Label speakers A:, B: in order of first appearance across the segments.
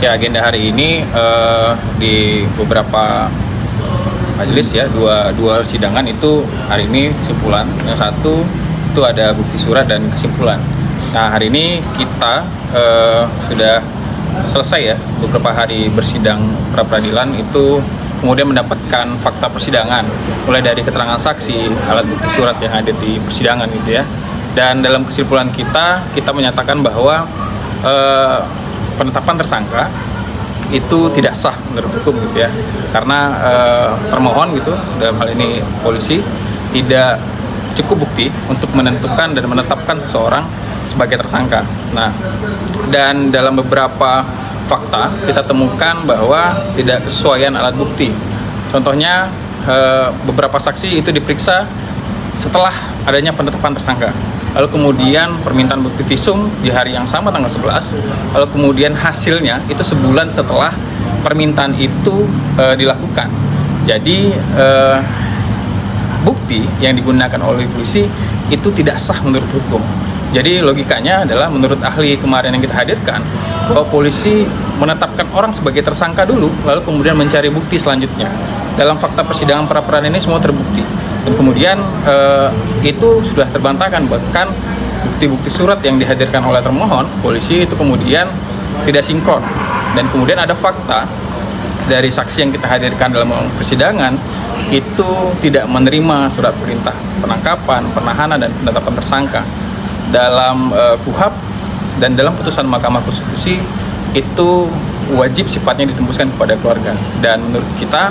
A: Ya, agenda hari ini di beberapa majelis ya, dua sidangan itu hari ini kesimpulan. Yang satu itu ada bukti surat dan kesimpulan. Nah, hari ini kita sudah selesai ya beberapa hari bersidang pra peradilan itu, kemudian mendapatkan fakta persidangan mulai dari keterangan saksi, alat bukti surat yang ada di persidangan gitu ya. Dan dalam kesimpulan kita menyatakan bahwa penetapan tersangka itu tidak sah menurut hukum gitu ya, karena termohon gitu, dalam hal ini polisi, tidak cukup bukti untuk menentukan dan menetapkan seseorang sebagai tersangka. Nah, dan dalam beberapa fakta kita temukan bahwa tidak kesesuaian alat bukti. Contohnya beberapa saksi itu diperiksa setelah adanya penetapan tersangka. Lalu kemudian permintaan bukti visum di hari yang sama tanggal 11, lalu kemudian hasilnya itu sebulan setelah permintaan itu dilakukan. Jadi bukti yang digunakan oleh polisi itu tidak sah menurut hukum. Jadi logikanya adalah menurut ahli kemarin yang kita hadirkan, bahwa polisi menetapkan orang sebagai tersangka dulu, lalu kemudian mencari bukti selanjutnya. Dalam fakta persidangan pra peradilan ini semua terbukti. Dan kemudian itu sudah terbantahkan, bahkan bukti-bukti surat yang dihadirkan oleh termohon, polisi itu kemudian tidak sinkron. Dan kemudian ada fakta dari saksi yang kita hadirkan dalam persidangan itu tidak menerima surat perintah penangkapan, penahanan, dan penetapan tersangka. Dalam KUHP dan dalam putusan Mahkamah Konstitusi itu wajib sifatnya ditembuskan kepada keluarga. Dan menurut kita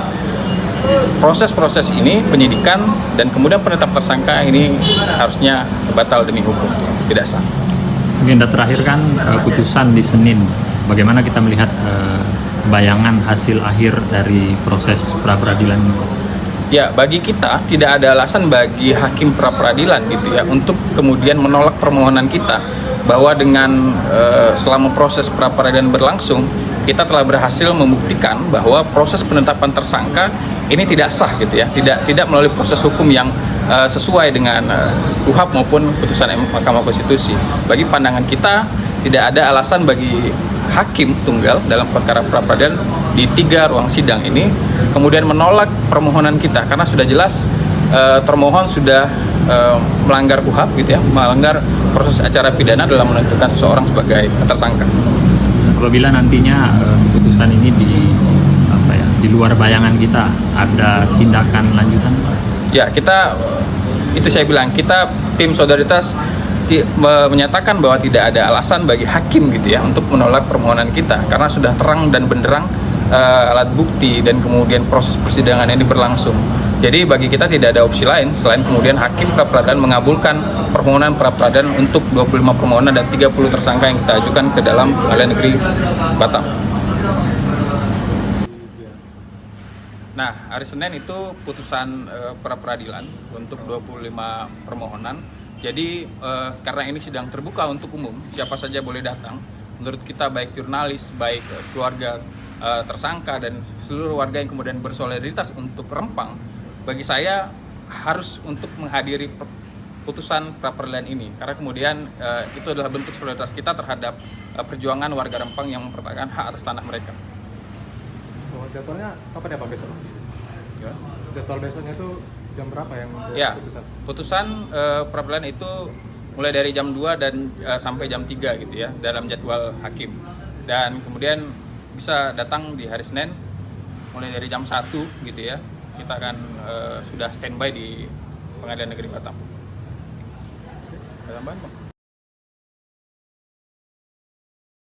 A: proses ini, penyidikan dan kemudian penetapan tersangka ini harusnya batal demi hukum, tidak sah.
B: Agenda terakhir kan putusan di Senin. Bagaimana kita melihat bayangan hasil akhir dari proses pra peradilan?
A: Ya, bagi kita tidak ada alasan bagi hakim pra peradilan gitu ya untuk kemudian menolak permohonan kita, bahwa dengan selama proses pra peradilan berlangsung kita telah berhasil membuktikan bahwa proses penetapan tersangka ini tidak sah gitu ya, tidak melalui proses hukum yang sesuai dengan KUHP maupun putusan Mahkamah Konstitusi. Bagi pandangan kita tidak ada alasan bagi hakim tunggal dalam perkara pra peradilan di 3 ruang sidang ini kemudian menolak permohonan kita, karena sudah jelas termohon sudah melanggar KUHP gitu ya, melanggar proses acara pidana dalam menentukan seseorang sebagai tersangka.
B: Apabila nantinya putusan ini di luar bayangan kita, ada tindakan lanjutan?
A: Ya, itu saya bilang, kita tim Solidaritas menyatakan bahwa tidak ada alasan bagi hakim gitu ya untuk menolak permohonan kita, karena sudah terang dan benderang alat bukti dan kemudian proses persidangan ini berlangsung. Jadi bagi kita tidak ada opsi lain selain kemudian hakim pra peradilan mengabulkan permohonan pra peradilan untuk 25 permohonan dan 30 tersangka yang kita ajukan ke dalam Pengadilan Negeri Batam. Nah, hari Senin itu putusan pra peradilan untuk 25 permohonan. Jadi karena ini sidang terbuka untuk umum, siapa saja boleh datang. Menurut kita baik jurnalis, baik keluarga tersangka dan seluruh warga yang kemudian bersolidaritas untuk Rempang, bagi saya harus untuk menghadiri putusan pra peradilan ini, karena kemudian itu adalah bentuk solidaritas kita terhadap perjuangan warga Rempang yang mempertahankan hak atas tanah mereka.
C: Jadwalnya kapan ya Pak besok?
A: Ya.
C: Jadwal besoknya itu jam berapa yang
A: ya,
C: putusan?
A: Putusan pra peradilan itu mulai dari jam 2 dan sampai jam 3 gitu ya dalam jadwal hakim. Dan kemudian bisa datang di hari Senin mulai dari jam 1 gitu ya. Kita akan sudah standby di Pengadilan Negeri Batam. Ada tambahan, Pak?